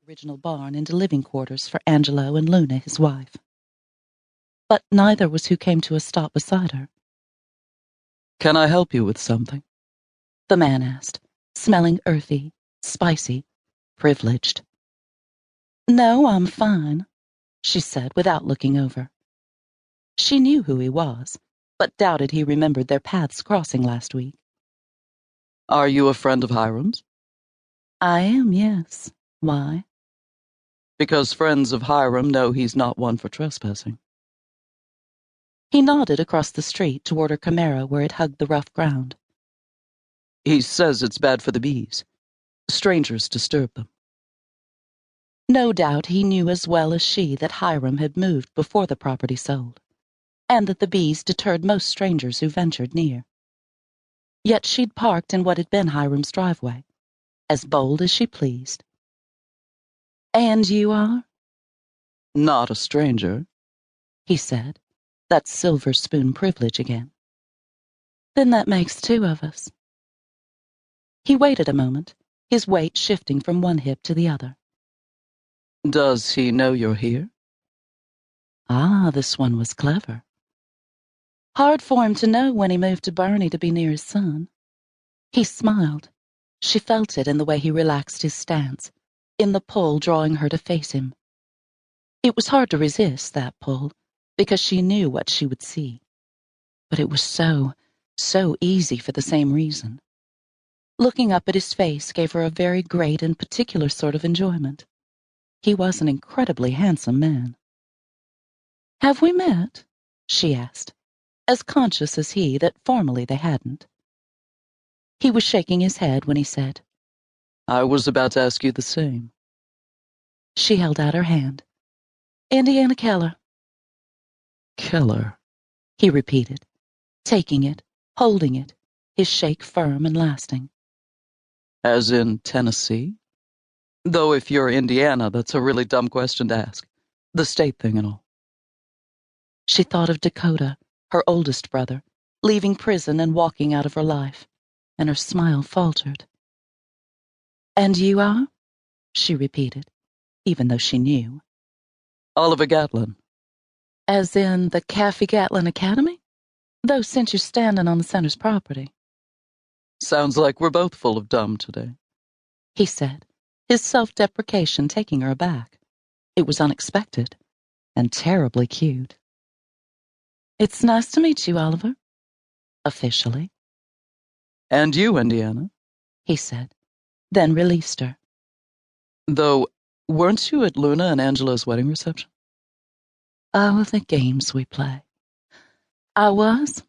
original barn into living quarters for Angelo and Luna, his wife. But neither was who came to a stop beside her. "Can I help you with something?" the man asked, smelling earthy, spicy, privileged. "No, I'm fine," she said without looking over. She knew who he was, but doubted he remembered their paths crossing last week. "Are you a friend of Hiram's?" "I am, yes. Why?" "Because friends of Hiram know he's not one for trespassing." He nodded across the street toward her Camaro where it hugged the rough ground. "He says it's bad for the bees. Strangers disturb them." No doubt he knew as well as she that Hiram had moved before the property sold, and that the bees deterred most strangers who ventured near. Yet she'd parked in what had been Hiram's driveway, as bold as she pleased. "And you are?" "Not a stranger," he said, that silver spoon privilege again. "Then that makes two of us." He waited a moment, his weight shifting from one hip to the other. "Does he know you're here?" Ah, this one was clever. Hard for him to know when he moved to Bernie to be near his son. He smiled. She felt it in the way he relaxed his stance, in the pull drawing her to face him. It was hard to resist, that pull, because she knew what she would see. But it was so easy for the same reason. Looking up at his face gave her a very great and particular sort of enjoyment. He was an incredibly handsome man. "Have we met?" she asked, as conscious as he that formally they hadn't. He was shaking his head when he said, "I was about to ask you the same." She held out her hand. "Indiana Keller." "Keller," he repeated, taking it, holding it, his shake firm and lasting. "As in Tennessee? Though if you're Indiana, that's a really dumb question to ask. The state thing and all." She thought of Dakota, her oldest brother, leaving prison and walking out of her life, and her smile faltered. "And you are?" she repeated, even though she knew. "Oliver Gatlin." "As in the Caffey Gatlin Academy? Though since you're standing on the center's property." "Sounds like we're both full of dumb today," he said, his self-deprecation taking her aback. It was unexpected, and terribly cute. "It's nice to meet you, Oliver." Officially. "And you, Indiana," he said, then released her. "Though, weren't you at Luna and Angela's wedding reception?" "Oh, the games we play." "I was,"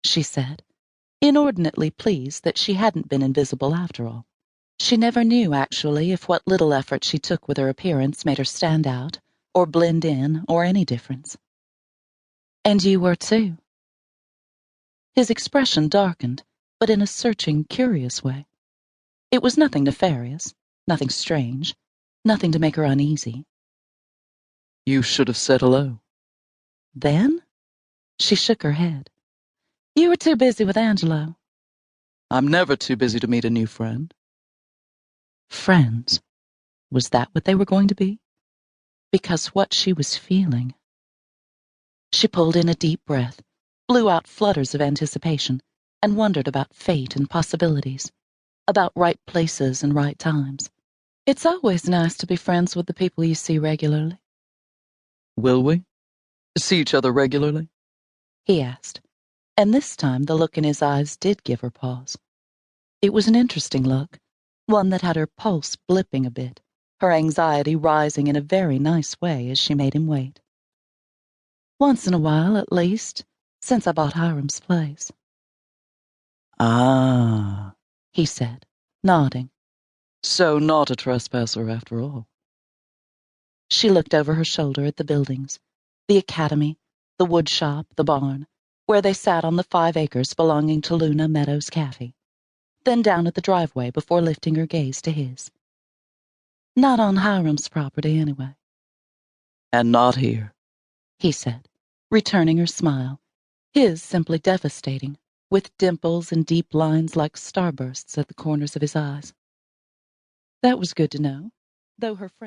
she said, inordinately pleased that she hadn't been invisible after all. She never knew, actually, if what little effort she took with her appearance made her stand out, or blend in, or any difference. "And you were too." His expression darkened, but in a searching, curious way. It was nothing nefarious, nothing strange, nothing to make her uneasy. "You should have said hello." "Then?" She shook her head. "You were too busy with Angelo." "I'm never too busy to meet a new friend." Friends. Was that what they were going to be? Because what she was feeling. She pulled in a deep breath, blew out flutters of anticipation, and wondered about fate and possibilities, about right places and right times. It's always nice to be friends with the people you see regularly. "Will we see each other regularly?" he asked, and this time the look in his eyes did give her pause. It was an interesting look, one that had her pulse blipping a bit, her anxiety rising in a very nice way as she made him wait. "Once in a while, at least, since I bought Hiram's place." "Ah," he said, nodding. "So not a trespasser after all." She looked over her shoulder at the buildings, the academy, the wood shop, the barn, where they sat on the 5 acres belonging to Luna Meadows Cafe, then down at the driveway before lifting her gaze to his. "Not on Hiram's property, anyway." "And not here," he said, returning her smile, his simply devastating, with dimples and deep lines like starbursts at the corners of his eyes. That was good to know, though her friend